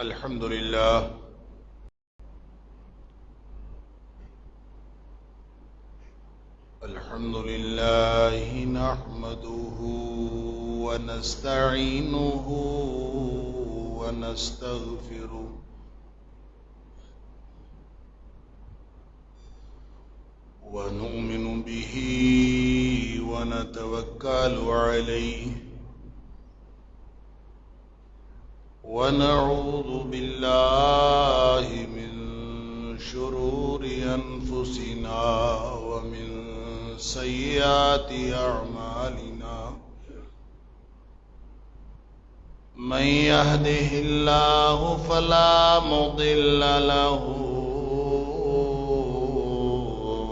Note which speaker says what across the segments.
Speaker 1: الحمد لله نحمده ونستعينه ونستغفره ونؤمن به ونتوكل عليه ونعوذ بالله من شرور أنفسنا ومن سيئات أعمالنا من يهده الله فلا مضل له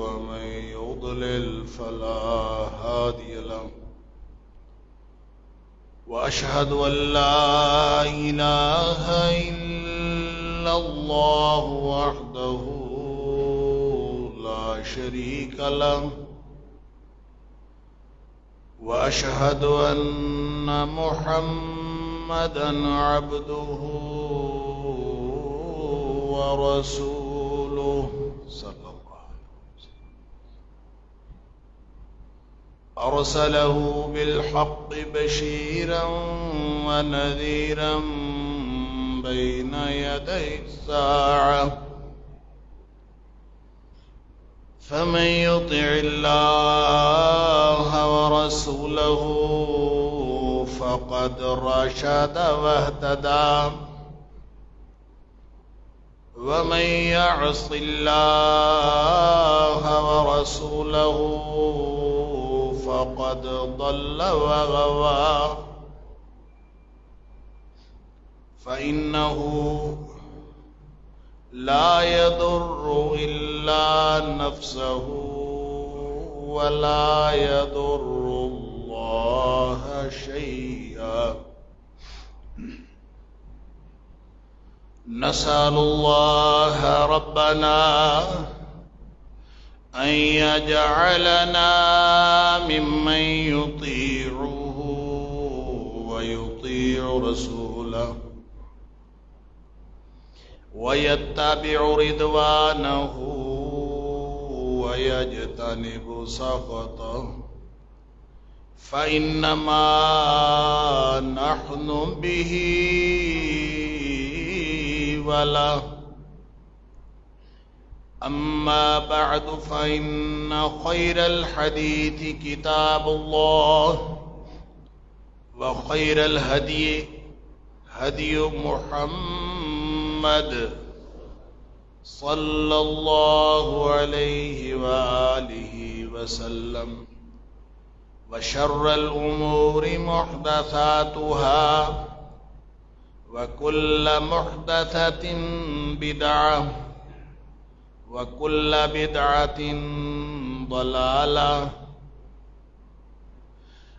Speaker 1: ومن يضلل فلا هادي له وأشهد أن لا إله إلا الله وحده لا شريك له وأشهد أن محمدًا عبده ورسوله صلى الله عليه وسلم أرسله بالحق بشيرا ونذيرا بين يدي الساعة فمن يطع الله ورسوله فقد رشد واهتدى ومن يعص الله ورسوله فقد ضل وغوى فإنه لا يضر إلا نفسه ولا يضر الله شيئا نسأل الله ربنا أن يجعلنا ممن يطيعه ويطيع رسوله ويتبع رضوانه ويجتنب سخطه فإنما نحن به وله أما بعد فإن خير الحديث كتاب الله وخير الهدي هدي محمد صلى الله عليه وآله وسلم وشر الأمور محدثاتها وكل محدثة بدعة وكل بدعة ضلالة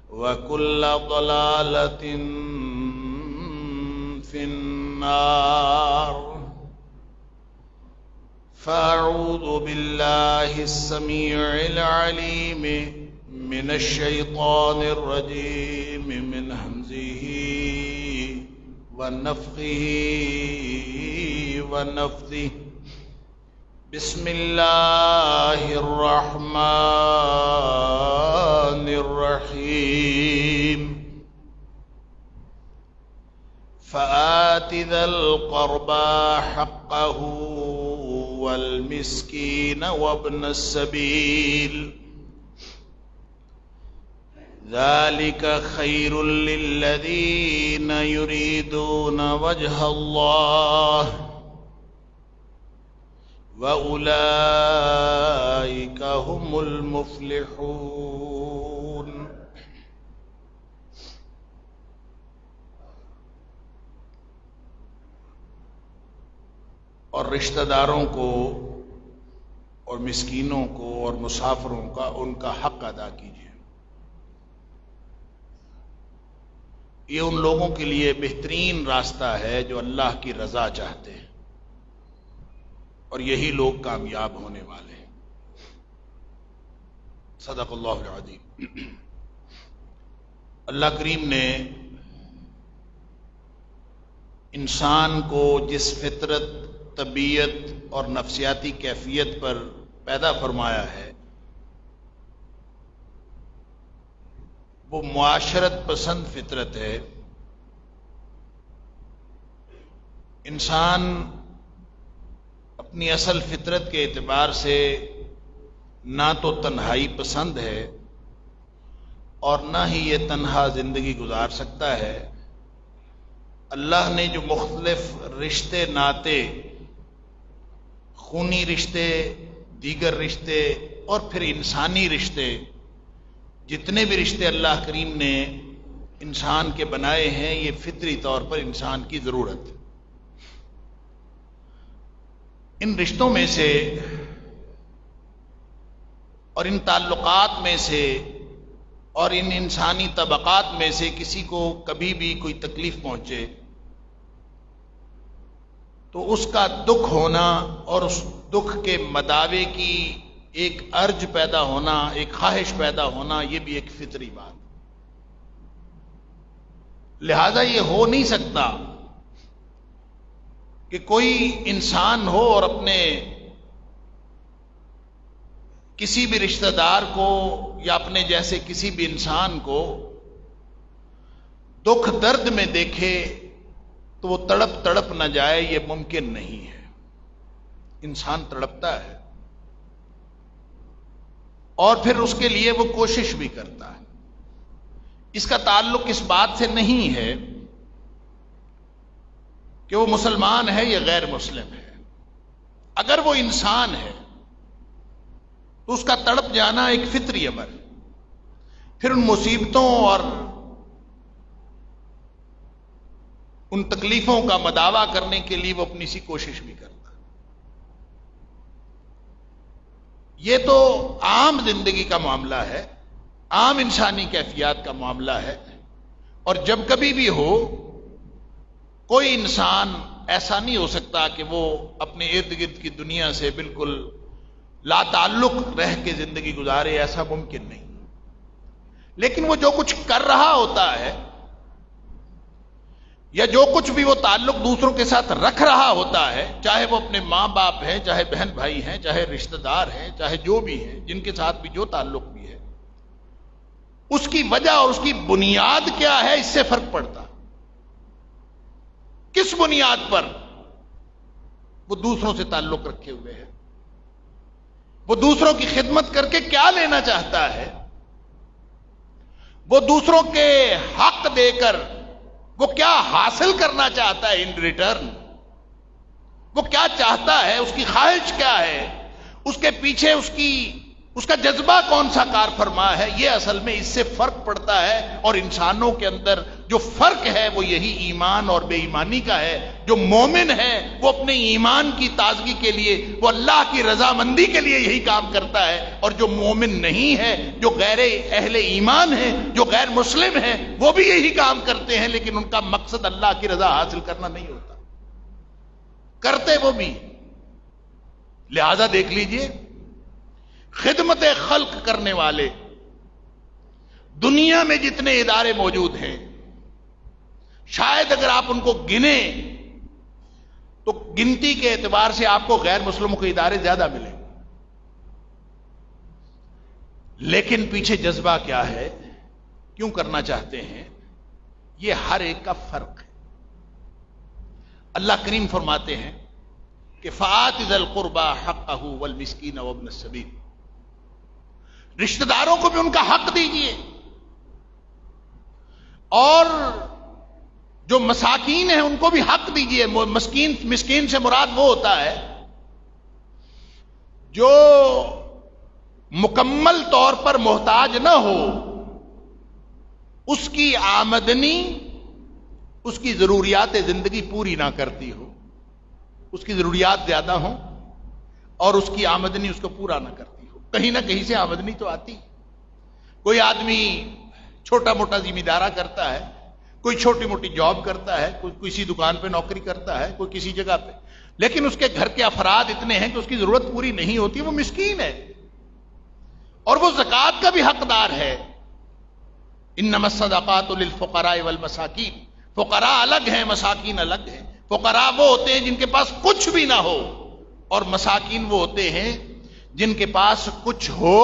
Speaker 1: وكل ضلالة في النار فأعوذ بالله السميع العليم من الشيطان الرجيم من همزه ونفخه ونفثه بسم الله الرحمن الرحيم فآت ذا القربى حقه والمسكين وابن السبيل ذلك خير للذين يريدون وجه الله وأولئك هم المفلحون اور رشتہ داروں کو اور مسکینوں کو اور مسافروں کا ان کا حق ادا کیجیے. یہ ان لوگوں کے لیے بہترین راستہ ہے جو اللہ کی رضا چاہتے ہیں اور یہی لوگ کامیاب ہونے والے ہیں. صدق اللہ العظیم. اللہ کریم نے انسان کو جس فطرت، طبیعت اور نفسیاتی کیفیت پر پیدا فرمایا ہے وہ معاشرت پسند فطرت ہے۔ انسان اپنی اصل فطرت کے اعتبار سے نہ تو تنہائی پسند ہے اور نہ ہی یہ تنہا زندگی گزار سکتا ہے۔ اللہ نے جو مختلف رشتے ناتے، خونی رشتے، دیگر رشتے اور پھر انسانی رشتے، جتنے بھی رشتے اللہ کریم نے انسان کے بنائے ہیں، یہ فطری طور پر انسان کی ضرورت ہے۔ ان رشتوں میں سے اور ان تعلقات میں سے اور ان انسانی طبقات میں سے کسی کو کبھی بھی کوئی تکلیف پہنچے تو اس کا دکھ ہونا اور اس دکھ کے مداوے کی ایک ارج پیدا ہونا، ایک خواہش پیدا ہونا، یہ بھی ایک فطری بات۔ لہذا یہ ہو نہیں سکتا کہ کوئی انسان ہو اور اپنے کسی بھی رشتہ دار کو یا اپنے جیسے کسی بھی انسان کو دکھ درد میں دیکھے تو وہ تڑپ تڑپ نہ جائے، یہ ممکن نہیں ہے۔ انسان تڑپتا ہے اور پھر اس کے لیے وہ کوشش بھی کرتا ہے۔ اس کا تعلق اس بات سے نہیں ہے کہ وہ مسلمان ہے یا غیر مسلم ہے۔ اگر وہ انسان ہے تو اس کا تڑپ جانا ایک فطری امر ہے۔ پھر ان مصیبتوں اور ان تکلیفوں کا مداوع کرنے کے لیے وہ اپنی سی کوشش بھی کرتا ہے۔ یہ تو عام زندگی کا معاملہ ہے، عام انسانی کیفیات کا معاملہ ہے، اور جب کبھی بھی ہو کوئی انسان ایسا نہیں ہو سکتا کہ وہ اپنے ارد گرد کی دنیا سے بالکل لا تعلق رہ کے زندگی گزارے، ایسا ممکن نہیں۔ لیکن وہ جو کچھ کر رہا ہوتا ہے یا جو کچھ بھی وہ تعلق دوسروں کے ساتھ رکھ رہا ہوتا ہے، چاہے وہ اپنے ماں باپ ہیں، چاہے بہن بھائی ہیں، چاہے رشتہ دار ہیں، چاہے جو بھی ہیں، جن کے ساتھ بھی جو تعلق بھی ہے، اس کی وجہ اور اس کی بنیاد کیا ہے، اس سے فرق پڑتا۔ کس بنیاد پر وہ دوسروں سے تعلق رکھے ہوئے ہیں، وہ دوسروں کی خدمت کر کے کیا لینا چاہتا ہے، وہ دوسروں کے حق دے کر وہ کیا حاصل کرنا چاہتا ہے ان ریٹرن، وہ کیا چاہتا ہے، اس کی خواہش کیا ہے، اس کے پیچھے اس کا جذبہ کون سا کار فرما ہے، یہ اصل میں اس سے فرق پڑتا ہے۔ اور انسانوں کے اندر جو فرق ہے وہ یہی ایمان اور بے ایمانی کا ہے۔ جو مومن ہے وہ اپنے ایمان کی تازگی کے لیے، وہ اللہ کی رضامندی کے لیے یہی کام کرتا ہے، اور جو مومن نہیں ہے، جو غیر اہل ایمان ہے، جو غیر مسلم ہے، وہ بھی یہی کام کرتے ہیں، لیکن ان کا مقصد اللہ کی رضا حاصل کرنا نہیں ہوتا، کرتے وہ بھی۔ لہذا دیکھ لیجئے، خدمت خلق کرنے والے دنیا میں جتنے ادارے موجود ہیں، شاید اگر آپ ان کو گنیں تو گنتی کے اعتبار سے آپ کو غیر مسلموں کے ادارے زیادہ ملیں، لیکن پیچھے جذبہ کیا ہے، کیوں کرنا چاہتے ہیں، یہ ہر ایک کا فرق ہے۔ اللہ کریم فرماتے ہیں کہ فآت ذی القربى حقہ والمسکین وابن السبیل، رشتہ داروں کو بھی ان کا حق دیجئے، اور جو مساکین ہیں ان کو بھی حق دیجئے۔ مسکین سے مراد وہ ہوتا ہے جو مکمل طور پر محتاج نہ ہو، اس کی آمدنی اس کی ضروریات زندگی پوری نہ کرتی ہو، اس کی ضروریات زیادہ ہوں اور اس کی آمدنی اس کو پورا نہ کرتی ہو۔ کہیں نہ کہیں سے آمدنی تو آتی۔ کوئی آدمی چھوٹا موٹا ذمہ دارہ کرتا ہے، کوئی چھوٹی موٹی جاب کرتا ہے، کوئی کسی دکان پہ نوکری کرتا ہے، کوئی کسی جگہ پہ، لیکن اس کے گھر کے افراد اتنے ہیں کہ اس کی ضرورت پوری نہیں ہوتی، وہ مسکین ہے، اور وہ زکوٰۃ کا بھی حقدار ہے۔ انما الصدقات للفقراء والمساکین، فقراء الگ ہیں، مساکین الگ ہیں۔ فقراء وہ ہوتے ہیں جن کے پاس کچھ بھی نہ ہو، اور مساکین وہ ہوتے ہیں جن کے پاس کچھ ہو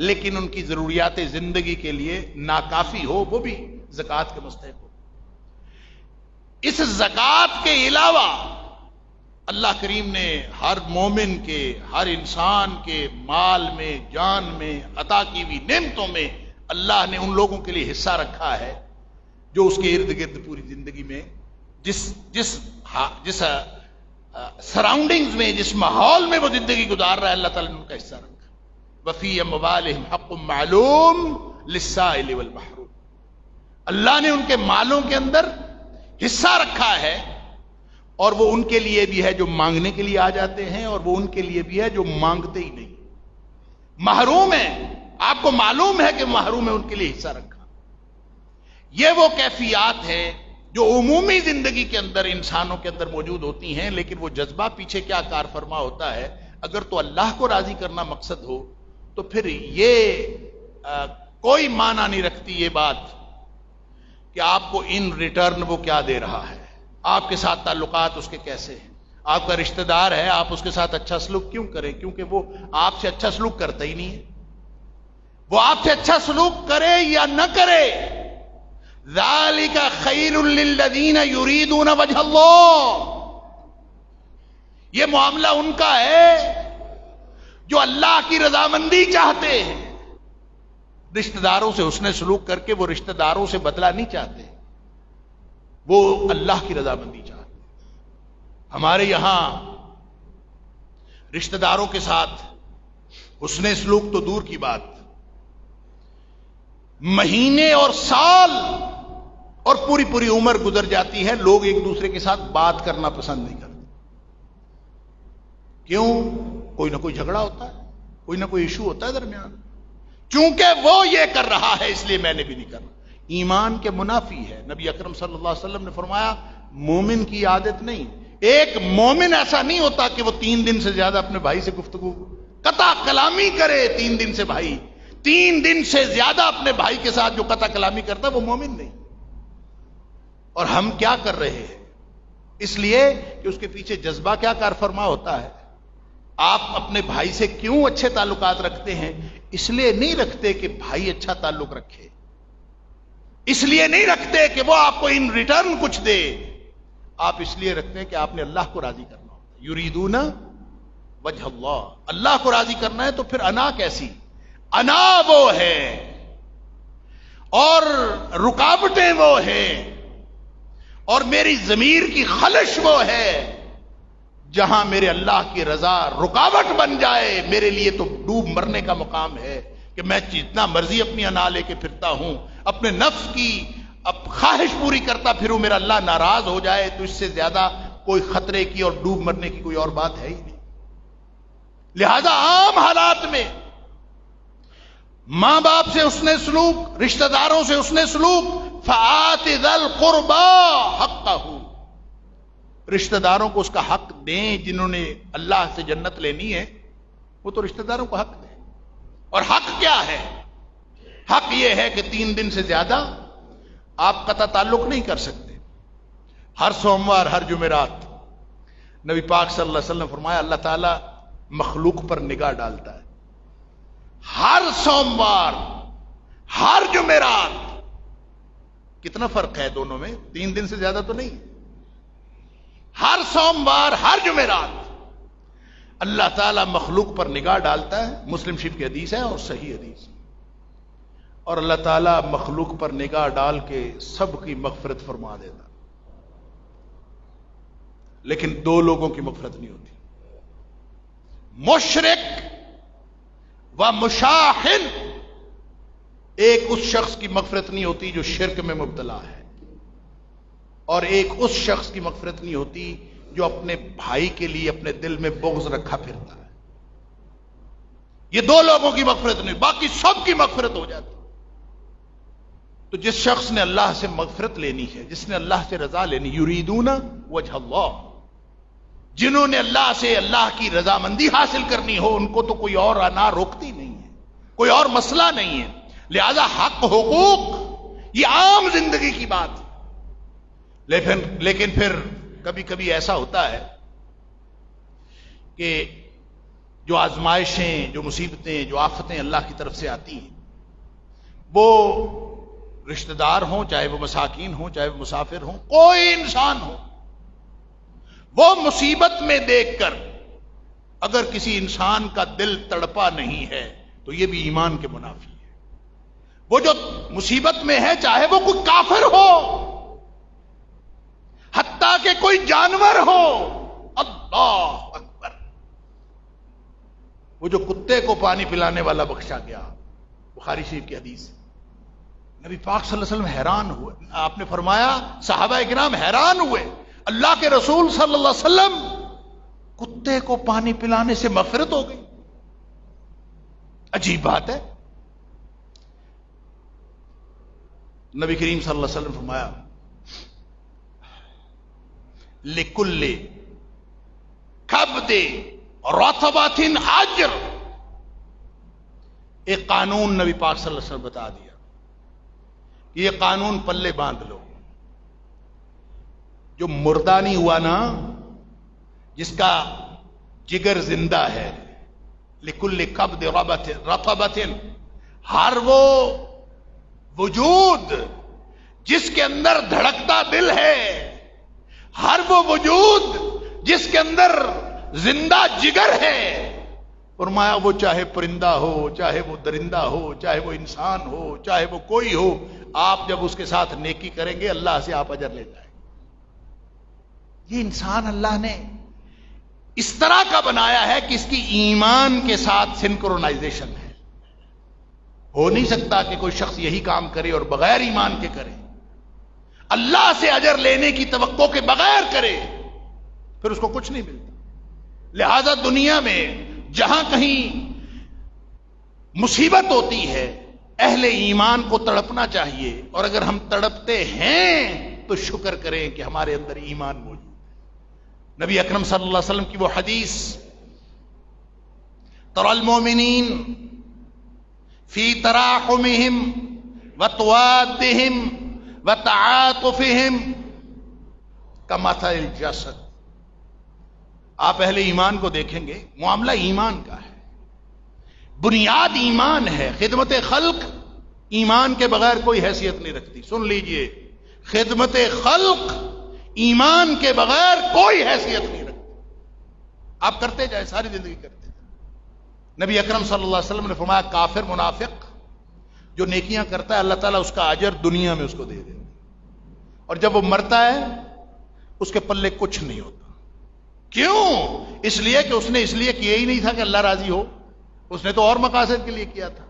Speaker 1: لیکن ان کی ضروریات زندگی کے لیے ناکافی ہو، وہ بھی زکوٰۃ کے مستحق ہو۔ اس زکوٰۃ کے علاوہ اللہ کریم نے ہر مومن کے، ہر انسان کے مال میں، جان میں، عطا کی ہوئی نعمتوں میں اللہ نے ان لوگوں کے لیے حصہ رکھا ہے جو اس کے ارد گرد پوری زندگی میں جس سراؤنڈنگز میں، جس ماحول میں وہ زندگی گزار رہا ہے، اللہ تعالیٰ نے ان کا حصہ رکھا۔ وَفِي أَمْوَالِهِمْ حَقٌّ مَّعْلُومٌ لِلسَّائِلِ وَالْمَحْرُومِ، اللہ نے ان کے مالوں کے اندر حصہ رکھا ہے، اور وہ ان کے لیے بھی ہے جو مانگنے کے لیے آ جاتے ہیں، اور وہ ان کے لیے بھی ہے جو مانگتے ہی نہیں، محروم ہیں۔ آپ کو معلوم ہے کہ محروم ہے، ان کے لیے حصہ رکھا۔ یہ وہ کیفیات ہیں جو عمومی زندگی کے اندر انسانوں کے اندر موجود ہوتی ہیں، لیکن وہ جذبہ پیچھے کیا کار فرما ہوتا ہے؟ اگر تو اللہ کو راضی کرنا مقصد ہو تو پھر یہ کوئی معنی نہیں رکھتی یہ بات کہ آپ کو ان ریٹرن وہ کیا دے رہا ہے، آپ کے ساتھ تعلقات اس کے کیسے ہیں۔ آپ کا رشتہ دار ہے، آپ اس کے ساتھ اچھا سلوک کیوں کریں؟ کیونکہ وہ آپ سے اچھا سلوک کرتا ہی نہیں ہے۔ وہ آپ سے اچھا سلوک کرے یا نہ کرے، ذالک خیر للذین یریدون وجہ اللہ، یہ معاملہ ان کا ہے جو اللہ کی رضامندی چاہتے ہیں۔ رشتہ داروں سے حسن سلوک کر کے وہ رشتہ داروں سے بدلہ نہیں چاہتے، وہ اللہ کی رضامندی چاہتے ہیں۔ ہمارے یہاں رشتہ داروں کے ساتھ حسن سلوک تو دور کی بات، مہینے اور سال اور پوری پوری عمر گزر جاتی ہے، لوگ ایک دوسرے کے ساتھ بات کرنا پسند نہیں کرتے۔ کیوں؟ کوئی نہ کوئی جھگڑا ہوتا ہے، کوئی نہ کوئی ایشو ہوتا ہے درمیان۔ چونکہ وہ یہ کر رہا ہے اس لیے میں نے بھی نہیں کرنا۔ ایمان کے منافی ہے۔ نبی اکرم صلی اللہ علیہ وسلم نے فرمایا مومن کی عادت نہیں، ایک مومن ایسا نہیں ہوتا کہ وہ 3 دن سے زیادہ اپنے بھائی سے گفتگو قطع کلامی کرے۔ 3 دن سے بھائی 3 دن سے زیادہ اپنے بھائی کے ساتھ جو قطع کلامی کرتا ہے وہ مومن نہیں۔ اور ہم کیا کر رہے ہیں؟ اس لیے کہ اس کے پیچھے جذبہ کیا کار فرما ہوتا ہے۔ آپ اپنے بھائی سے کیوں اچھے تعلقات رکھتے ہیں؟ اس لیے نہیں رکھتے کہ بھائی اچھا تعلق رکھے، اس لیے نہیں رکھتے کہ وہ آپ کو ان ریٹرن کچھ دے، آپ اس لیے رکھتے ہیں کہ آپ نے اللہ کو راضی کرنا ہوتا ہے۔ یریدون وجہ اللہ، اللہ کو راضی کرنا ہے تو پھر انا کیسی؟ انا وہ ہے اور رکاوٹیں وہ ہیں اور میری ضمیر کی خلش وہ ہے، جہاں میرے اللہ کی رضا رکاوٹ بن جائے میرے لیے تو ڈوب مرنے کا مقام ہے کہ میں جتنا مرضی اپنی انا لے کے پھرتا ہوں، اپنے نفس کی خواہش پوری کرتا پھروں، میرا اللہ ناراض ہو جائے تو اس سے زیادہ کوئی خطرے کی اور ڈوب مرنے کی کوئی اور بات ہے ہی نہیں۔ لہذا عام حالات میں ماں باپ سے حسن سلوک، رشتہ داروں سے حسن سلوک، فآت ذی القربى حقہ، رشتہ داروں کو اس کا حق دیں جنہوں نے اللہ سے جنت لینی ہے، وہ تو رشتہ داروں کو حق دیں۔ اور حق کیا ہے؟ حق یہ ہے کہ 3 دن سے زیادہ آپ قطع تعلق نہیں کر سکتے۔ ہر سوموار، ہر جمعرات نبی پاک صلی اللہ علیہ وسلم نے فرمایا اللہ تعالیٰ مخلوق پر نگاہ ڈالتا ہے۔ ہر سوموار، ہر جمعرات، کتنا فرق ہے دونوں میں؟ 3 دن سے زیادہ تو نہیں۔ ہر سوموار، ہر جمعرات اللہ تعالیٰ مخلوق پر نگاہ ڈالتا ہے۔ مسلم شریف کی حدیث ہے اور صحیح حدیث، اور اللہ تعالیٰ مخلوق پر نگاہ ڈال کے سب کی مغفرت فرما دیتا، لیکن 2 لوگوں کی مغفرت نہیں ہوتی، مشرک و مشاحن۔ ایک اس شخص کی مغفرت نہیں ہوتی جو شرک میں مبتلا ہے، اور ایک اس شخص کی مغفرت نہیں ہوتی جو اپنے بھائی کے لیے اپنے دل میں بغض رکھا پھرتا ہے۔ یہ 2 لوگوں کی مغفرت نہیں، باقی سب کی مغفرت ہو جاتی۔ تو جس شخص نے اللہ سے مغفرت لینی ہے، جس نے اللہ سے رضا لینی، یریدون وجہ اللہ، جنہوں نے اللہ سے اللہ کی رضامندی حاصل کرنی ہو، ان کو تو کوئی اور انا روکتی نہیں ہے، کوئی اور مسئلہ نہیں ہے۔ لہذا حق حقوق یہ عام زندگی کی بات ہے۔ لیکن پھر کبھی کبھی ایسا ہوتا ہے کہ جو آزمائشیں، جو مصیبتیں، جو آفتیں اللہ کی طرف سے آتی ہیں، وہ رشتہ دار ہوں، چاہے وہ مساکین ہوں، چاہے وہ مسافر ہوں، کوئی انسان ہو، وہ مصیبت میں دیکھ کر اگر کسی انسان کا دل تڑپا نہیں ہے تو یہ بھی ایمان کے منافی ہے۔ وہ جو مصیبت میں ہے، چاہے وہ کوئی کافر ہو، حتیٰ کہ کوئی جانور ہو، اللہ اکبر، وہ جو کتے کو پانی پلانے والا بخشا گیا، بخاری شریف کی حدیث، نبی پاک صلی اللہ علیہ وسلم حیران ہوئے۔ آپ نے فرمایا صحابہ کرام حیران ہوئے، اللہ کے رسول صلی اللہ علیہ وسلم، کتے کو پانی پلانے سے مغفرت ہو گئی، عجیب بات ہے۔ نبی کریم صلی اللہ علیہ وسلم فرمایا لِكُلِّ كَبْدِ رَطْبَةٍ أَجْرٌ، ایک قانون نبی پاک صلی اللہ علیہ وسلم بتا دیا، یہ قانون پلے باندھ لو، جو مردہ نہیں ہوا نا، جس کا جگر زندہ ہے، لِكُلِّ كَبْدِ رَطْبَةٍ، ہر وہ وجود جس کے اندر دھڑکتا دل ہے، ہر وہ وجود جس کے اندر زندہ جگر ہے، فرمایا وہ چاہے پرندہ ہو، چاہے وہ درندہ ہو، چاہے وہ انسان ہو، چاہے وہ کوئی ہو، آپ جب اس کے ساتھ نیکی کریں گے اللہ سے آپ اجر لے جائیں گے۔ یہ انسان اللہ نے اس طرح کا بنایا ہے کہ اس کی ایمان کے ساتھ سنکرونائزیشن ہے۔ ہو نہیں سکتا کہ کوئی شخص یہی کام کرے اور بغیر ایمان کے کرے، اللہ سے اجر لینے کی توقع کے بغیر کرے، پھر اس کو کچھ نہیں ملتا۔ لہذا دنیا میں جہاں کہیں مصیبت ہوتی ہے، اہل ایمان کو تڑپنا چاہیے، اور اگر ہم تڑپتے ہیں تو شکر کریں کہ ہمارے اندر ایمان موجود ہے۔ نبی اکرم صلی اللہ علیہ وسلم کی وہ حدیث، ترى المؤمنین فی تراحمہم وتوادہم وتعاطفہم کمثل الجسد، آپ اہل ایمان کو دیکھیں گے، معاملہ ایمان کا ہے، بنیاد ایمان ہے، خدمت خلق ایمان کے بغیر کوئی حیثیت نہیں رکھتی۔ سن لیجئے، خدمت خلق ایمان کے بغیر کوئی حیثیت نہیں رکھتی، آپ کرتے جائیں، ساری زندگی کرتے جائیں۔ نبی اکرم صلی اللہ علیہ وسلم نے فرمایا کافر منافق جو نیکیاں کرتا ہے اللہ تعالیٰ اس کا اجر دنیا میں اس کو دے دے، اور جب وہ مرتا ہے اس کے پلے کچھ نہیں ہوتا۔ کیوں؟ اس لیے کہ اس نے اس لیے کیا ہی نہیں تھا کہ اللہ راضی ہو، اس نے تو اور مقاصد کے لیے کیا تھا۔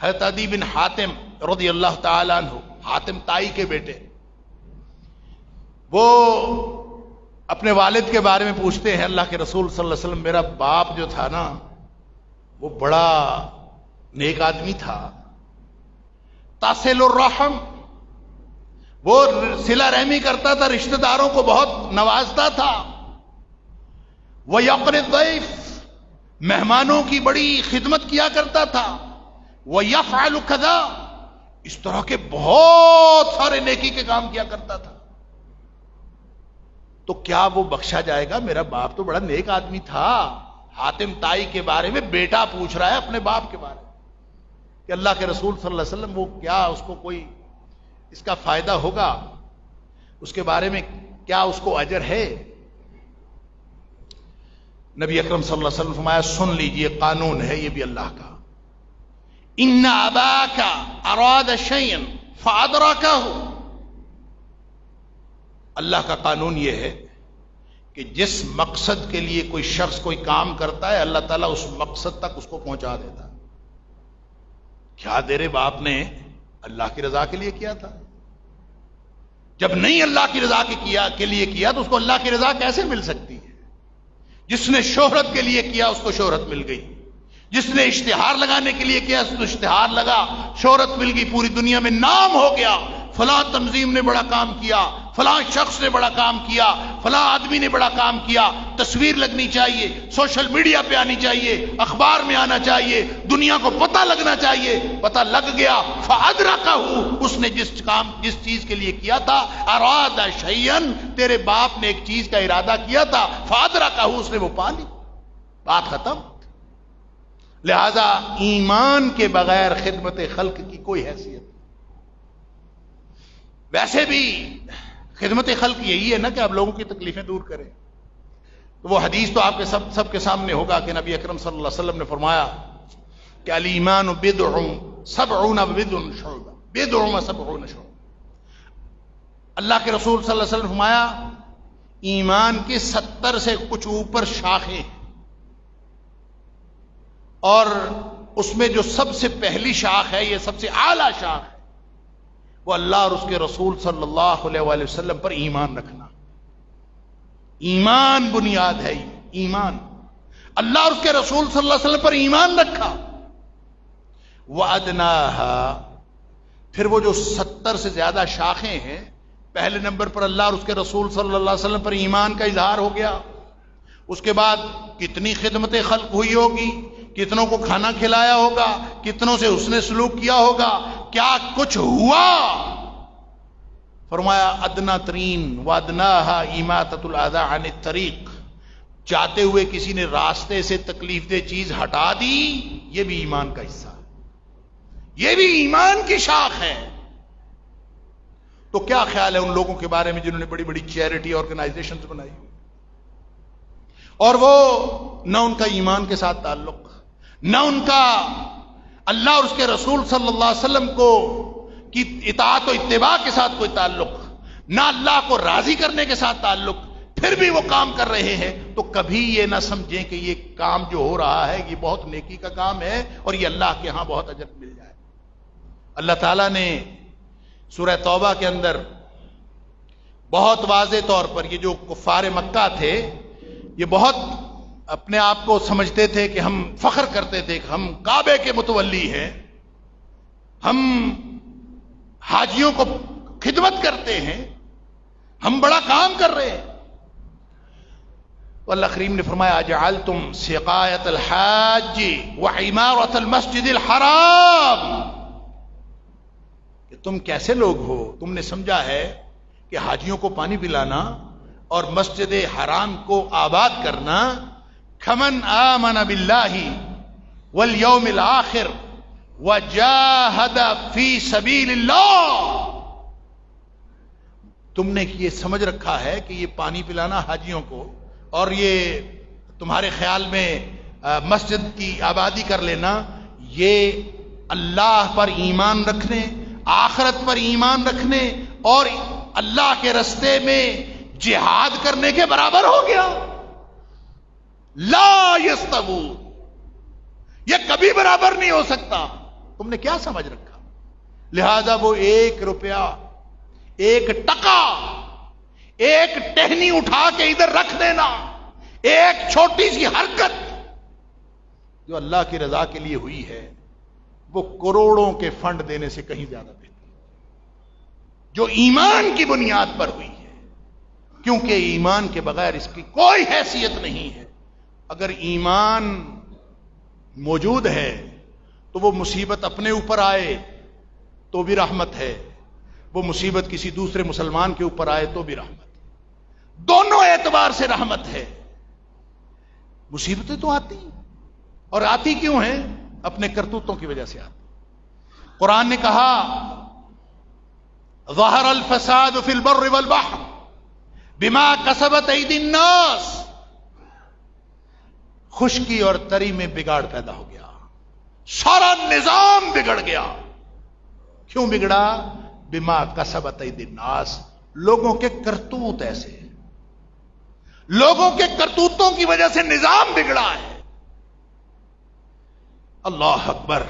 Speaker 1: حضرت عدی بن حاتم رضی اللہ تعالیٰ عنہ، حاتم تائی کے بیٹے، وہ اپنے والد کے بارے میں پوچھتے ہیں اللہ کے رسول صلی اللہ علیہ وسلم، میرا باپ جو تھا نا وہ بڑا نیک آدمی تھا، تاصل الرحم، وہ صلہ رحمی کرتا تھا، رشتہ داروں کو بہت نوازتا تھا، وَيَقْرِ الضَّيْفِ، مہمانوں کی بڑی خدمت کیا کرتا تھا، وَيَفْعَلُ كَذَا، اس طرح کے بہت سارے نیکی کے کام کیا کرتا تھا، تو کیا وہ بخشا جائے گا؟ میرا باپ تو بڑا نیک آدمی تھا۔ حاتم تائی کے بارے میں بیٹا پوچھ رہا ہے اپنے باپ کے بارے میں کہ اللہ کے رسول صلی اللہ علیہ وسلم، وہ کیا اس کو کوئی اس کا فائدہ ہوگا، اس کے بارے میں کیا اس کو اجر ہے؟ نبی اکرم صلی اللہ علیہ وسلم فرمایا سن لیجئے، قانون ہے یہ بھی اللہ کا، ان اباک اراد شیئا فادرکہ، اللہ کا قانون یہ ہے کہ جس مقصد کے لیے کوئی شخص کوئی کام کرتا ہے اللہ تعالیٰ اس مقصد تک اس کو پہنچا دیتا ہے۔ کیا تیرے باپ نے اللہ کی رضا کے لیے کیا تھا؟ جب نہیں اللہ کی رضا کے لیے کیا تو اس کو اللہ کی رضا کیسے مل سکتی ہے؟ جس نے شہرت کے لیے کیا اس کو شہرت مل گئی، جس نے اشتہار لگانے کے لیے کیا اس کو اشتہار لگا، شہرت مل گئی، پوری دنیا میں نام ہو گیا، فلاں تنظیم نے بڑا کام کیا، فلاں شخص نے بڑا کام کیا، فلاں آدمی نے بڑا کام کیا، تصویر لگنی چاہیے، سوشل میڈیا پہ آنی چاہیے، اخبار میں آنا چاہیے، دنیا کو پتہ لگنا چاہیے۔ پتہ لگ گیا، فَأَدْرَكَهُ، اس نے جس چیز کے لیے کیا تھا، اراد شیئن، تیرے باپ نے ایک چیز کا ارادہ کیا تھا، فَأَدْرَكَهُ، اس نے وہ پا لی، بات ختم۔ لہذا ایمان کے بغیر خدمت خلق کی کوئی حیثیت نہیں۔ ویسے بھی خدمت خلق یہی ہے نا کہ آپ لوگوں کی تکلیفیں دور کریں۔ تو وہ حدیث تو آپ کے سب کے سامنے ہوگا کہ نبی اکرم صلی اللہ علیہ وسلم نے فرمایا کہ الایمان بضع سبعون بضع شعبہ، بضع وسبعون شعبہ۔ اللہ کے رسول صلی اللہ علیہ وسلم نے فرمایا ایمان کی 70 سے کچھ اوپر شاخیں ہیں، اور اس میں جو سب سے پہلی شاخ ہے، یہ سب سے اعلیٰ شاخ ہے، وہ اللہ اور اس کے رسول صلی اللہ علیہ وآلہ وسلم پر ایمان رکھنا۔ ایمان بنیاد ہے، ایمان، اللہ اور اس کے رسول صلی اللہ علیہ وسلم پر ایمان رکھا۔ وَأَدْنَاهَا، پھر وہ جو 70 سے زیادہ شاخیں ہیں، پہلے نمبر پر اللہ اور اس کے رسول صلی اللہ علیہ وسلم پر ایمان کا اظہار ہو گیا۔ اس کے بعد کتنی خدمت خلق ہوئی ہوگی، کتنوں کو کھانا کھلایا ہوگا، کتنوں سے اس نے سلوک کیا ہوگا، کیا کچھ ہوا۔ فرمایا ادنا ترین وادناها اماطۃ الاذى عن الطریق، چاہتے ہوئے کسی نے راستے سے تکلیف دہ چیز ہٹا دی، یہ بھی ایمان کا حصہ ہے، یہ بھی ایمان کی شاخ ہے۔ تو کیا خیال ہے ان لوگوں کے بارے میں جنہوں نے بڑی بڑی چیریٹی آرگنائزیشنز بنائی، اور وہ نہ ان کا ایمان کے ساتھ تعلق، نہ ان کا اللہ اور اس کے رسول صلی اللہ علیہ وسلم کو کی اطاعت و اتباع کے ساتھ کوئی تعلق، نہ اللہ کو راضی کرنے کے ساتھ تعلق، پھر بھی وہ کام کر رہے ہیں، تو کبھی یہ نہ سمجھیں کہ یہ کام جو ہو رہا ہے یہ بہت نیکی کا کام ہے اور یہ اللہ کے ہاں بہت اجر مل جائے۔ اللہ تعالیٰ نے سورہ توبہ کے اندر بہت واضح طور پر، یہ جو کفار مکہ تھے یہ بہت اپنے آپ کو سمجھتے تھے کہ ہم فخر کرتے تھے کہ ہم کعبے کے متولی ہیں، ہم حاجیوں کو خدمت کرتے ہیں، ہم بڑا کام کر رہے ہیں۔ تو اللہ کریم نے فرمایا اجعلتم سقایۃ الحاج وعمارۃ المسجد الحرام، کہ تم کیسے لوگ ہو، تم نے سمجھا ہے کہ حاجیوں کو پانی پلانا اور مسجد حرام کو آباد کرنا، کمن آمن باللہ والیوم الآخر وجاہد فی سبیل اللہ، تم نے یہ سمجھ رکھا ہے کہ یہ پانی پلانا حاجیوں کو اور یہ تمہارے خیال میں مسجد کی آبادی کر لینا، یہ اللہ پر ایمان رکھنے، آخرت پر ایمان رکھنے اور اللہ کے رستے میں جہاد کرنے کے برابر ہو گیا۔ لا یستوون، یہ کبھی برابر نہیں ہو سکتا۔ تم نے کیا سمجھ رکھا؟ لہذا وہ 1 روپیہ، 1 ٹکا، 1 ٹہنی اٹھا کے ادھر رکھ دینا، ایک چھوٹی سی حرکت جو اللہ کی رضا کے لیے ہوئی ہے، وہ کروڑوں کے فنڈ دینے سے کہیں زیادہ بہتر، جو ایمان کی بنیاد پر ہوئی ہے، کیونکہ ایمان کے بغیر اس کی کوئی حیثیت نہیں ہے۔ اگر ایمان موجود ہے تو وہ مصیبت اپنے اوپر آئے تو بھی رحمت ہے، وہ مصیبت کسی دوسرے مسلمان کے اوپر آئے تو بھی رحمت ہے، دونوں اعتبار سے رحمت ہے۔ مصیبتیں تو آتی، اور آتی کیوں ہیں؟ اپنے کرتوتوں کی وجہ سے آتی۔ قرآن نے کہا ظہر الفساد فی البر والبحر بما کسبت ایدی الناس، خشکی اور تری میں بگاڑ پیدا ہو گیا، سارا نظام بگڑ گیا۔ کیوں بگڑا؟ بما کسبت ایدی الناس، لوگوں کے کرتوت ایسے ہیں، لوگوں کے کرتوتوں کی وجہ سے نظام بگڑا ہے۔ اللہ اکبر،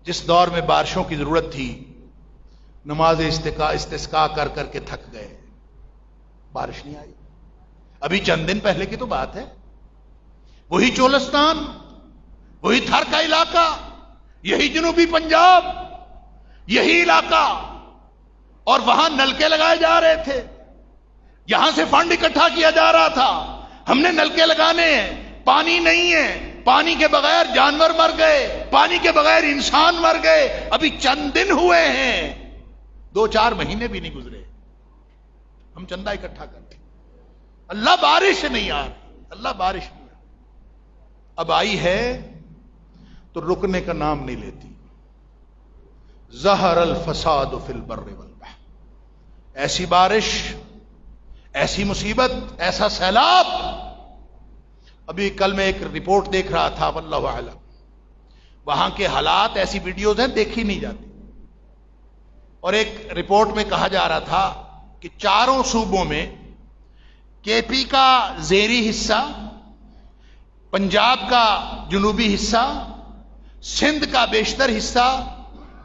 Speaker 1: جس دور میں بارشوں کی ضرورت تھی، نماز استسقاء کر کر کے تھک گئے، بارش نہیں آئی۔ ابھی چند دن پہلے کی تو بات ہے، وہی چولستان، وہی تھر کا علاقہ، یہی جنوبی پنجاب، یہی علاقہ، اور وہاں نلکے لگائے جا رہے تھے، یہاں سے فنڈ اکٹھا کیا جا رہا تھا، ہم نے نلکے لگانے ہیں، پانی نہیں ہے، پانی کے بغیر جانور مر گئے، پانی کے بغیر انسان مر گئے، ابھی چند دن ہوئے ہیں، 2-4 مہینے بھی نہیں گزرے، ہم چندہ اکٹھا کرتے، اللہ بارش نہیں آ رہی، اللہ بارش نہیں آ رہی، اب آئی ہے تو رکنے کا نام نہیں لیتی۔ ظہر الفساد فی البر والبحر، ایسی بارش، ایسی مصیبت، ایسا سیلاب۔ ابھی کل میں ایک رپورٹ دیکھ رہا تھا، واللہ اعلم، وہاں کے حالات، ایسی ویڈیوز ہیں دیکھی نہیں جاتی، اور ایک رپورٹ میں کہا جا رہا تھا کہ 4 صوبوں میں، کے پی کا زیری حصہ، پنجاب کا جنوبی حصہ، سندھ کا بیشتر حصہ،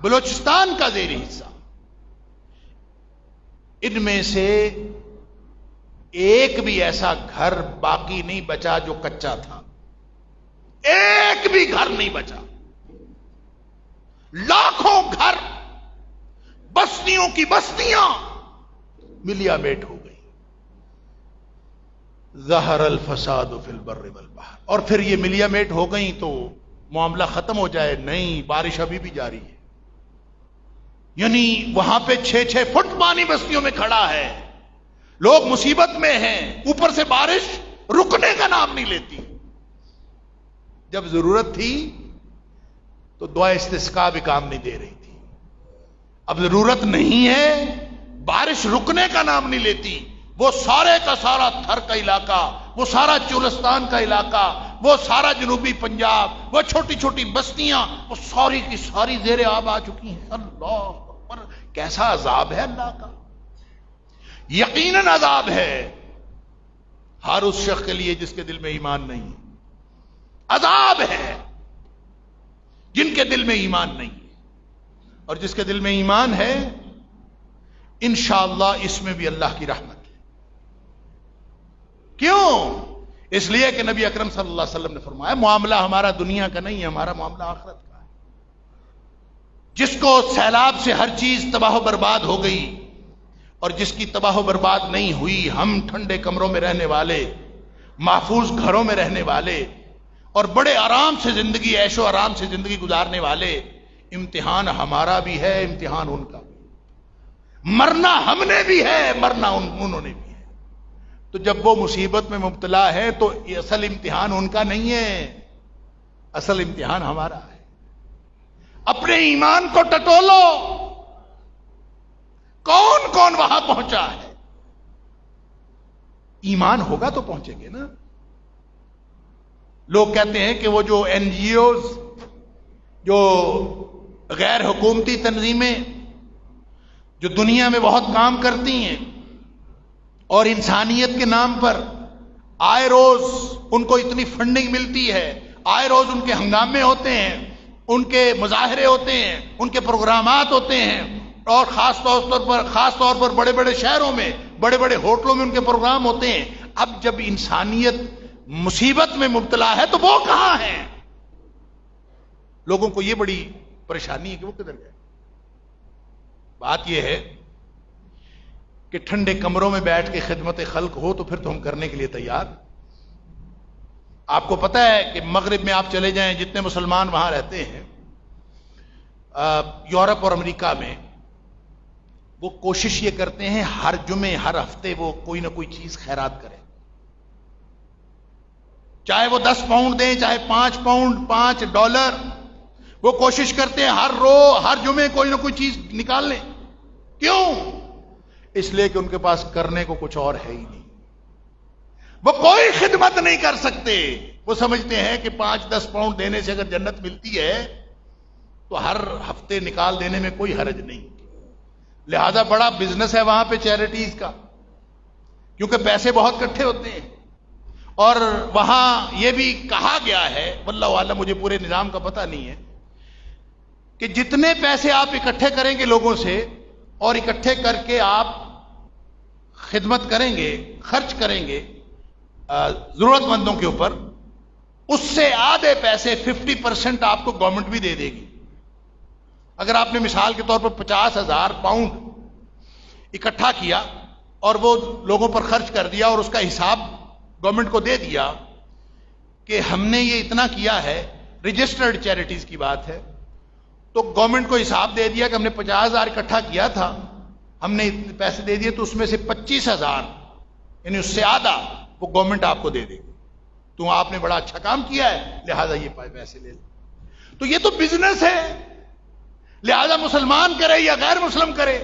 Speaker 1: بلوچستان کا زیری حصہ، ان میں سے ایک بھی ایسا گھر باقی نہیں بچا جو کچا تھا، ایک بھی گھر نہیں بچا، لاکھوں گھر، بستیوں کی بستیاں ملیا میٹ ہو گئی۔ ظہر الفساد فی البر والبحر، اور پھر یہ ملیا میٹ ہو گئی تو معاملہ ختم ہو جائے؟ نہیں، بارش ابھی بھی جاری ہے، یعنی وہاں پہ 6-6 فٹ پانی بستیوں میں کھڑا ہے، لوگ مصیبت میں ہیں، اوپر سے بارش رکنے کا نام نہیں لیتی۔ جب ضرورت تھی تو دعا استسقاء بھی کام نہیں دے رہی تھی، اب ضرورت نہیں ہے، بارش رکنے کا نام نہیں لیتی۔ وہ سارے کا سارا تھر کا علاقہ، وہ سارا چولستان کا علاقہ، وہ سارا جنوبی پنجاب، وہ چھوٹی چھوٹی بستیاں، وہ ساری کی ساری زیر آب آ چکی ہیں۔ اللہ اکبر، کیسا عذاب ہے اللہ کا، یقیناً عذاب ہے ہر اس شخص کے لیے جس کے دل میں ایمان نہیں ہے، عذاب ہے جن کے دل میں ایمان نہیں ہے، اور جس کے دل میں ایمان ہے انشاءاللہ اس میں بھی اللہ کی رحمت ہے۔ کیوں؟ اس لیے کہ نبی اکرم صلی اللہ علیہ وسلم نے فرمایا معاملہ ہمارا دنیا کا نہیں ہے، ہمارا معاملہ آخرت کا ہے۔ جس کو سیلاب سے ہر چیز تباہ و برباد ہو گئی، اور جس کی تباہ و برباد نہیں ہوئی، ہم ٹھنڈے کمروں میں رہنے والے، محفوظ گھروں میں رہنے والے، اور بڑے آرام سے زندگی، عیش و آرام سے زندگی گزارنے والے، امتحان ہمارا بھی ہے، امتحان ان کا بھی، مرنا ہم نے بھی ہے، مرنا انہوں نے بھی ہے۔ تو جب وہ مصیبت میں مبتلا ہے تو اصل امتحان ان کا نہیں ہے، اصل امتحان ہمارا ہے۔ اپنے ایمان کو ٹٹولو، کون کون وہاں پہنچا ہے؟ ایمان ہوگا تو پہنچیں گے نا۔ لوگ کہتے ہیں کہ وہ جو این جی اوز، جو غیر حکومتی تنظیمیں جو دنیا میں بہت کام کرتی ہیں اور انسانیت کے نام پر آئے روز ان کو اتنی فنڈنگ ملتی ہے، آئے روز ان کے ہنگامے ہوتے ہیں، ان کے مظاہرے ہوتے ہیں، ان کے پروگرامات ہوتے ہیں، اور خاص طور پر بڑے بڑے شہروں میں، بڑے بڑے ہوٹلوں میں ان کے پروگرام ہوتے ہیں۔ اب جب انسانیت مصیبت میں مبتلا ہے تو وہ کہاں ہیں؟ لوگوں کو یہ بڑی پریشانی ہے کہ وہ کدھر گئے۔ بات یہ ہے کہ ٹھنڈے کمروں میں بیٹھ کے خدمت خلق ہو تو پھر تو ہم کرنے کے لیے تیار۔ آپ کو پتہ ہے کہ مغرب میں آپ چلے جائیں، جتنے مسلمان وہاں رہتے ہیں، یورپ اور امریکہ میں، وہ کوشش یہ کرتے ہیں ہر جمعے، ہر ہفتے وہ کوئی نہ کوئی چیز خیرات کریں، چاہے وہ 10 پاؤنڈ دیں، چاہے 5 پاؤنڈ، $5، وہ کوشش کرتے ہیں ہر جمعے کوئی نہ کوئی چیز نکال لیں۔ کیوں؟ اس لیے کہ ان کے پاس کرنے کو کچھ اور ہے ہی نہیں، وہ کوئی خدمت نہیں کر سکتے۔ وہ سمجھتے ہیں کہ 5-10 پاؤنڈ دینے سے اگر جنت ملتی ہے تو ہر ہفتے نکال دینے میں کوئی حرج نہیں، لہذا بڑا بزنس ہے وہاں پہ چیریٹیز کا، کیونکہ پیسے بہت اکٹھے ہوتے ہیں۔ اور وہاں یہ بھی کہا گیا ہے، واللہ اعلم، مجھے پورے نظام کا پتہ نہیں ہے، کہ جتنے پیسے آپ اکٹھے کریں گے لوگوں سے، اور اکٹھے کر کے آپ خدمت کریں گے، خرچ کریں گے ضرورت مندوں کے اوپر، اس سے آدھے پیسے 50% آپ کو گورنمنٹ بھی دے دے گی۔ اگر آپ نے مثال کے طور پر 50,000 پاؤنڈ اکٹھا کیا اور وہ لوگوں پر خرچ کر دیا اور اس کا حساب گورنمنٹ کو دے دیا کہ ہم نے یہ اتنا کیا ہے، رجسٹرڈ چیریٹیز کی بات ہے، تو گورنمنٹ کو حساب دے دیا کہ ہم نے 50,000 اکٹھا کیا تھا، ہم نے اتنے پیسے دے دیے، تو اس میں سے 25,000 یعنی اس سے آدھا وہ گورنمنٹ آپ کو دے دے گی، تو آپ نے بڑا اچھا کام کیا ہے لہذا یہ پیسے لے لیں۔ تو یہ تو بزنس ہے، لہذا مسلمان کرے یا غیر مسلم کرے،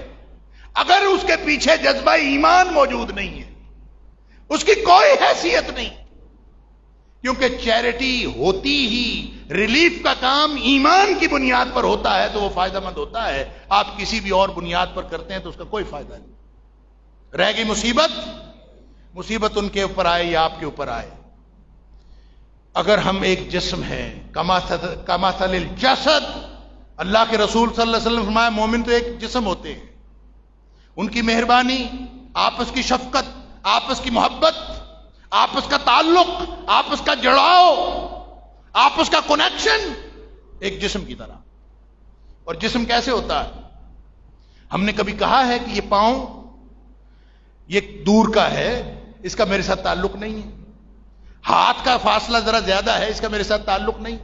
Speaker 1: اگر اس کے پیچھے جذبہ ایمان موجود نہیں ہے، اس کی کوئی حیثیت نہیں، کیونکہ چیریٹی ہوتی ہی ریلیف کا کام ایمان کی بنیاد پر ہوتا ہے تو وہ فائدہ مند ہوتا ہے۔ آپ کسی بھی اور بنیاد پر کرتے ہیں تو اس کا کوئی فائدہ نہیں۔ رہ گئی مصیبت ان کے اوپر آئے یا آپ کے اوپر آئے۔ اگر ہم ایک جسم ہیں، کمثل الجسد، اللہ کے رسول صلی اللہ علیہ وسلم فرمایا مومن تو ایک جسم ہوتے ہیں، ان کی مہربانی، آپس کی شفقت، آپس کی محبت، آپس کا تعلق، آپس کا جڑاؤ، آپس کا کنیکشن ایک جسم کی طرح۔ اور جسم کیسے ہوتا ہے؟ ہم نے کبھی کہا ہے کہ یہ پاؤں یہ دور کا ہے، اس کا میرے ساتھ تعلق نہیں ہے، ہاتھ کا فاصلہ ذرا زیادہ ہے، اس کا میرے ساتھ تعلق نہیں،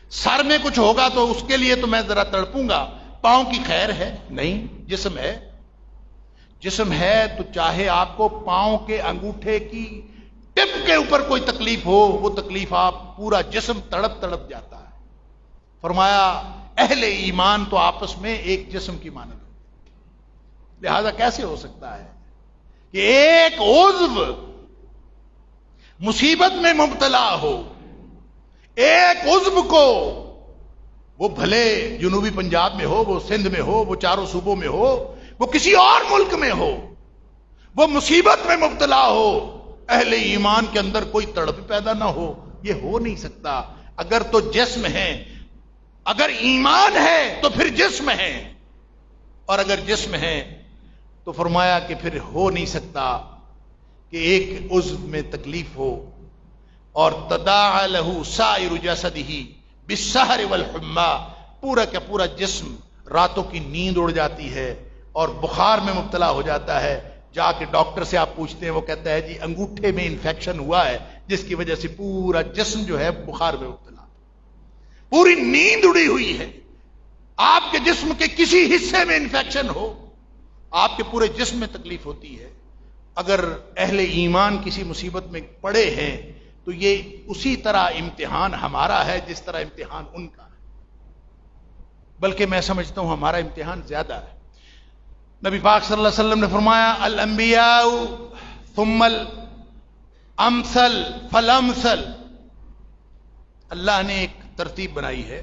Speaker 1: سر میں کچھ ہوگا تو اس کے لیے تو میں ذرا تڑپوں گا، پاؤں کی خیر ہے نہیں، جسم ہے۔ جسم ہے تو چاہے آپ کو پاؤں کے انگوٹھے کی ٹپ کے اوپر کوئی تکلیف ہو، وہ تکلیف آپ پورا جسم تڑپ جاتا ہے۔ فرمایا اہل ایمان تو آپس میں ایک جسم کی مانند ہو، لہذا کیسے ہو سکتا ہے کہ ایک عضو مصیبت میں مبتلا ہو، ایک عضو کو، وہ بھلے جنوبی پنجاب میں ہو، وہ سندھ میں ہو، وہ چاروں صوبوں میں ہو، وہ کسی اور ملک میں ہو، وہ مصیبت میں مبتلا ہو، اہل ایمان کے اندر کوئی تڑپ پیدا نہ ہو، یہ ہو نہیں سکتا۔ اگر تو جسم ہے، اگر ایمان ہے تو پھر جسم ہے، اور اگر جسم ہے تو فرمایا کہ پھر ہو نہیں سکتا کہ ایک عضو میں تکلیف ہو۔ اور تداعى له سائر جسده بالسہر والحمى، پورا کا پورا جسم راتوں کی نیند اڑ جاتی ہے اور بخار میں مبتلا ہو جاتا ہے، جا کے ڈاکٹر سے آپ پوچھتے ہیں، وہ کہتا ہے جی انگوٹھے میں انفیکشن ہوا ہے جس کی وجہ سے پورا جسم جو ہے بخار میں مبتلا، پوری نیند اڑی ہوئی ہے۔ آپ کے جسم کے کسی حصے میں انفیکشن ہو، آپ کے پورے جسم میں تکلیف ہوتی ہے۔ اگر اہل ایمان کسی مصیبت میں پڑے ہیں تو یہ اسی طرح امتحان ہمارا ہے جس طرح امتحان ان کا ہے، بلکہ میں سمجھتا ہوں ہمارا امتحان زیادہ ہے۔ نبی پاک صلی اللہ علیہ وسلم نے فرمایا الانبیاء ثم الامثل فالامثل، اللہ نے ایک ترتیب بنائی ہے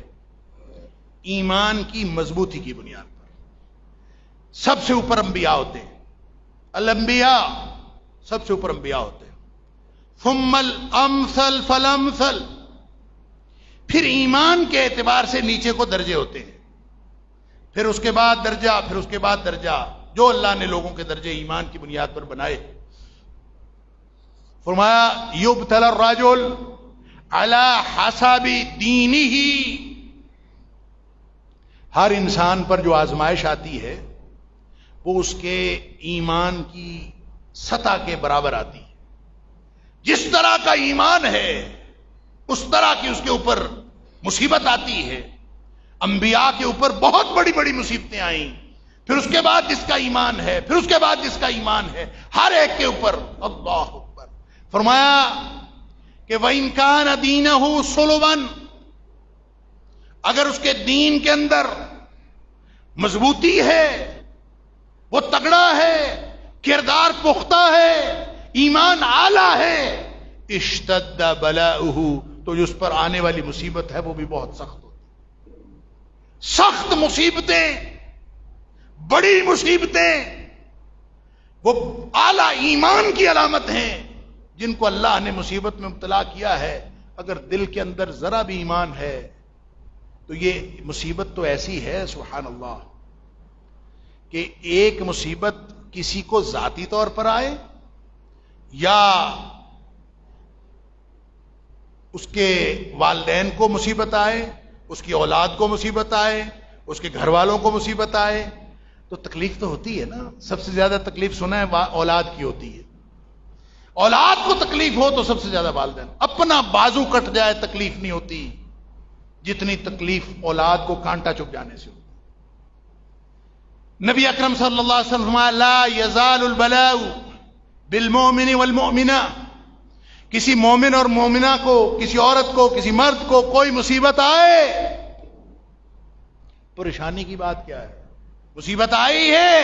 Speaker 1: ایمان کی مضبوطی کی بنیاد پر۔ سب سے اوپر انبیاء ہوتے ہیں، الانبیاء سب سے اوپر انبیاء ہوتے ہیں، ثم الامثل فالامثل، پھر ایمان کے اعتبار سے نیچے کو درجے ہوتے ہیں، پھر اس کے بعد درجہ، پھر اس کے بعد درجہ، جو اللہ نے لوگوں کے درجے ایمان کی بنیاد پر بنائے۔ فرمایا یبتلی الرجل علی حسب دینہ، ہر انسان پر جو آزمائش آتی ہے وہ اس کے ایمان کی سطح کے برابر آتی ہے۔ جس طرح کا ایمان ہے اس طرح کی اس کے اوپر مصیبت آتی ہے۔ انبیاء کے اوپر بہت بڑی بڑی مصیبتیں آئیں، پھر اس کے بعد جس کا ایمان ہے، پھر اس کے بعد جس کا ایمان ہے، ہر ایک کے اوپر اللہ اکبر۔ فرمایا کہ وَإِن كَانَ دِينَهُ صُلْبًا، اگر اس کے دین کے اندر مضبوطی ہے، وہ تگڑا ہے، کردار پختہ ہے، ایمان اعلیٰ ہے، اشتد بلاؤہ، تو جو اس پر آنے والی مصیبت ہے وہ بھی بہت سخت ہوتی۔ سخت مصیبتیں، بڑی مصیبتیں، وہ اعلیٰ ایمان کی علامت ہیں جن کو اللہ نے مصیبت میں مبتلا کیا ہے۔ اگر دل کے اندر ذرا بھی ایمان ہے تو یہ مصیبت تو ایسی ہے سبحان اللہ کہ ایک مصیبت کسی کو ذاتی طور پر آئے یا اس کے والدین کو مصیبت آئے، اس کی اولاد کو مصیبت آئے، اس کے گھر والوں کو مصیبت آئے، تو تکلیف تو ہوتی ہے نا. سب سے زیادہ تکلیف سنا ہے اولاد کی ہوتی ہے. اولاد کو تکلیف ہو تو سب سے زیادہ والدین. اپنا بازو کٹ جائے تکلیف نہیں ہوتی جتنی تکلیف اولاد کو کانٹا چپ جانے سے ہوتی. نبی اکرم صلی اللہ علیہ وسلم فرمایا لا یزال البلاء بالمؤمن والمؤمنہ. کسی مومن اور مومنہ کو, کسی عورت کو, کسی مرد کو کوئی مصیبت آئے, پریشانی کی بات کیا ہے, مصیبت آئی ہے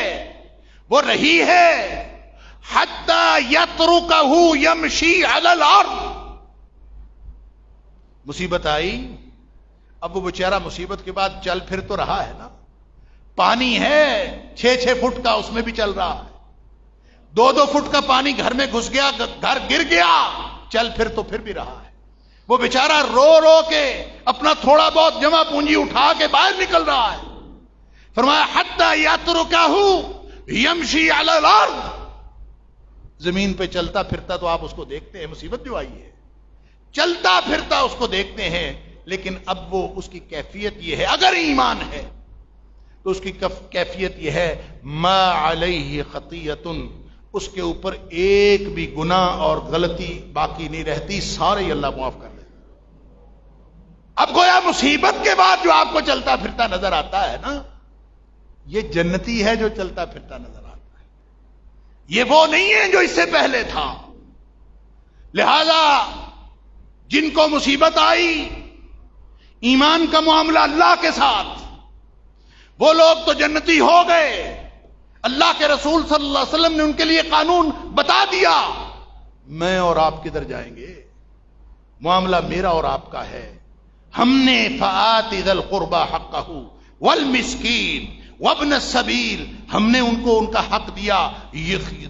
Speaker 1: وہ رہی ہے, حتی یترکہ یمشی علی الارض. مصیبت آئی, اب وہ بیچارہ مصیبت کے بعد چل پھر تو رہا ہے نا. پانی ہے 6 فٹ کا, اس میں بھی چل رہا ہے. 2 فٹ کا پانی گھر میں گھس گیا, گھر گر گیا, چل پھر تو پھر بھی رہا ہے. وہ بیچارہ رو رو کے اپنا تھوڑا بہت جمع پونجی اٹھا کے باہر نکل رہا ہے. فرمایا حتی یترکہ یمشی علی الارض. زمین پہ چلتا پھرتا تو آپ اس کو دیکھتے ہیں, مصیبت جو آئی ہے چلتا پھرتا اس کو دیکھتے ہیں, لیکن اب وہ اس کی کیفیت یہ ہے, اگر ایمان ہے تو اس کی کیفیت یہ ہے ما علیہ خطیۃ, اس کے اوپر ایک بھی گناہ اور غلطی باقی نہیں رہتی, سارے ہی اللہ معاف کر دیتے. اب گویا مصیبت کے بعد جو آپ کو چلتا پھرتا نظر آتا ہے نا, یہ جنتی ہے جو چلتا پھرتا نظر آتا ہے, یہ وہ نہیں ہے جو اس سے پہلے تھا. لہذا جن کو مصیبت آئی, ایمان کا معاملہ اللہ کے ساتھ, وہ لوگ تو جنتی ہو گئے. اللہ کے رسول صلی اللہ علیہ وسلم نے ان کے لیے قانون بتا دیا, میں اور آپ کدھر جائیں گے, معاملہ میرا اور آپ کا ہے. ہم نے فآت ذی القربى حقہ والمسکین وابن السبیل, ہم نے ان کو ان کا حق دیا.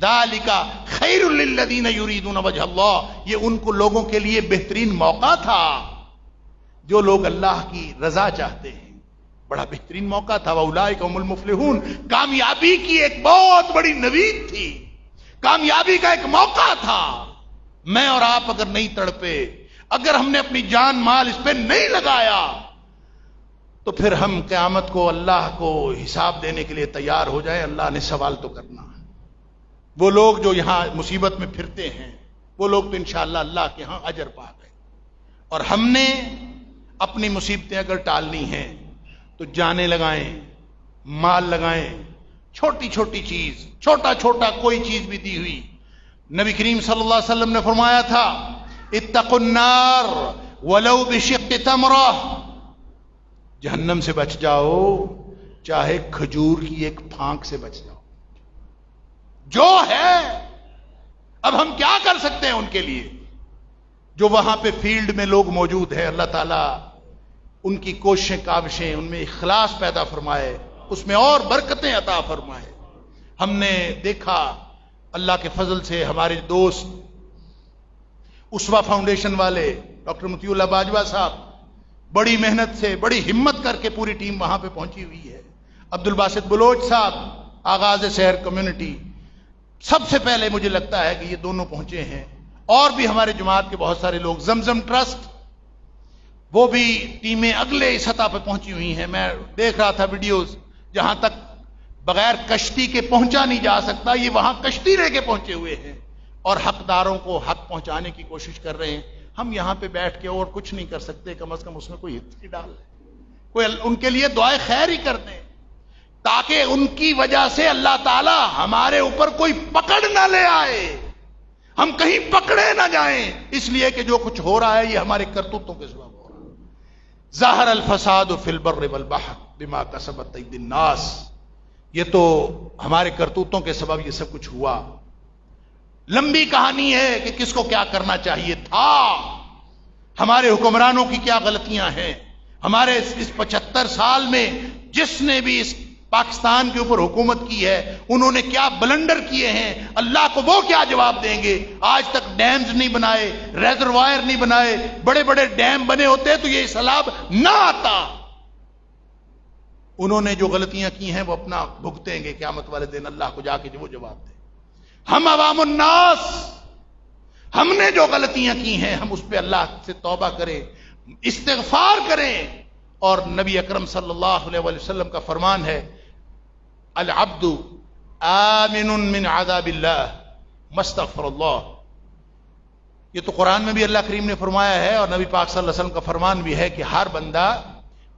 Speaker 1: ذالک خیر للذین یریدون وجہ اللہ, یہ ان کو لوگوں کے لیے بہترین موقع تھا جو لوگ اللہ کی رضا چاہتے ہیں. بڑا بہترین موقع تھا. واولئک هم المفلحون, کامیابی کی ایک بہت بڑی نوید تھی, کامیابی کا ایک موقع تھا. میں اور آپ اگر نہیں تڑپے, اگر ہم نے اپنی جان مال اس پہ نہیں لگایا, تو پھر ہم قیامت کو اللہ کو حساب دینے کے لیے تیار ہو جائیں. اللہ نے سوال تو کرنا ہے. وہ لوگ جو یہاں مصیبت میں پھرتے ہیں, وہ لوگ تو انشاءاللہ اللہ کے ہاں اجر پا گئے. اور ہم نے اپنی مصیبتیں اگر ٹالنی ہیں تو جانیں لگائیں, مال لگائیں, چھوٹی چھوٹی چیز, چھوٹا چھوٹا کوئی چیز بھی دی ہوئی. نبی کریم صلی اللہ علیہ وسلم نے فرمایا تھا اتقوا النار ولو بشق تمرہ, جہنم سے بچ جاؤ چاہے کھجور کی ایک پھانک سے بچ جاؤ. جو ہے, اب ہم کیا کر سکتے ہیں ان کے لیے جو وہاں پہ فیلڈ میں لوگ موجود ہیں. اللہ تعالیٰ ان کی کوششیں کاوشیں, ان میں اخلاص پیدا فرمائے, اس میں اور برکتیں عطا فرمائے. ہم نے دیکھا اللہ کے فضل سے ہمارے دوست اسوا فاؤنڈیشن والے ڈاکٹر مطیع اللہ باجوہ صاحب بڑی محنت سے, بڑی ہمت کر کے پوری ٹیم وہاں پہ پہنچی ہوئی ہے. عبد الباسط بلوچ صاحب آغاز شہر کمیونٹی, سب سے پہلے مجھے لگتا ہے کہ یہ دونوں پہنچے ہیں. اور بھی ہمارے جماعت کے بہت سارے لوگ, زمزم ٹرسٹ, وہ بھی ٹیمیں اگلے سطح پہ پہنچی ہوئی ہیں. میں دیکھ رہا تھا ویڈیوز, جہاں تک بغیر کشتی کے پہنچا نہیں جا سکتا, یہ وہاں کشتی لے کے پہنچے ہوئے ہیں اور حقداروں کو حق پہنچانے کی کوشش کر رہے ہیں. ہم یہاں پہ بیٹھ کے اور کچھ نہیں کر سکتے, کم از کم اس میں کوئی حصہ ڈال دیں, کوئی ان کے لیے دعائے خیر ہی کر دیں, تاکہ ان کی وجہ سے اللہ تعالی ہمارے اوپر کوئی پکڑ نہ لے آئے, ہم کہیں پکڑے نہ جائیں. اس لیے کہ جو کچھ ہو رہا ہے یہ ہمارے کرتوتوں کے سبب ہو رہا ہے. ظاہر الفساد فی البر والبحر بما کسبت ایدی الناس, یہ تو ہمارے کرتوتوں کے سبب یہ سب کچھ ہوا. لمبی کہانی ہے کہ کس کو کیا کرنا چاہیے تھا, ہمارے حکمرانوں کی کیا غلطیاں ہیں, ہمارے اس 75 سال میں جس نے بھی اس پاکستان کے اوپر حکومت کی ہے انہوں نے کیا بلنڈر کیے ہیں, اللہ کو وہ کیا جواب دیں گے. آج تک ڈیمز نہیں بنائے, ریزروائر نہیں بنائے, بڑے بڑے ڈیم بنے ہوتے تو یہ سیلاب نہ آتا. انہوں نے جو غلطیاں کی ہیں وہ اپنا بھگتیں گے قیامت والے دن, اللہ کو جا کے وہ جواب دیں. ہم عوام الناس, ہم نے جو غلطیاں کی ہیں ہم اس پہ اللہ سے توبہ کریں, استغفار کریں. اور نبی اکرم صلی اللہ علیہ وسلم کا فرمان ہے العبد آمن من عذاب اللہ مستغفر اللہ. یہ تو قرآن میں بھی اللہ کریم نے فرمایا ہے اور نبی پاک صلی اللہ علیہ وسلم کا فرمان بھی ہے کہ ہر بندہ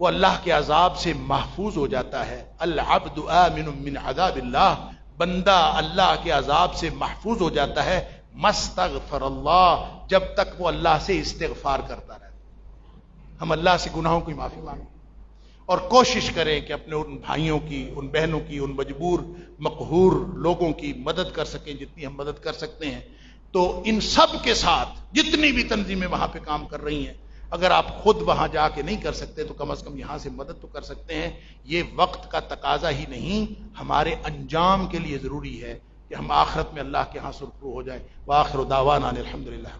Speaker 1: وہ اللہ کے عذاب سے محفوظ ہو جاتا ہے. العبد آمن من عذاب اللہ, بندہ اللہ کے عذاب سے محفوظ ہو جاتا ہے مستغفر اللہ, جب تک وہ اللہ سے استغفار کرتا رہتا. ہم اللہ سے گناہوں کی معافی مانگیں اور کوشش کریں کہ اپنے ان بھائیوں کی, ان بہنوں کی, ان مجبور مقہور لوگوں کی مدد کر سکیں جتنی ہم مدد کر سکتے ہیں. تو ان سب کے ساتھ جتنی بھی تنظیمیں وہاں پہ کام کر رہی ہیں, اگر آپ خود وہاں جا کے نہیں کر سکتے تو کم از کم یہاں سے مدد تو کر سکتے ہیں. یہ وقت کا تقاضا ہی نہیں, ہمارے انجام کے لیے ضروری ہے کہ ہم آخرت میں اللہ کے ہاں سرخرو ہو جائیں. وآخر دعوانا الحمدللہ.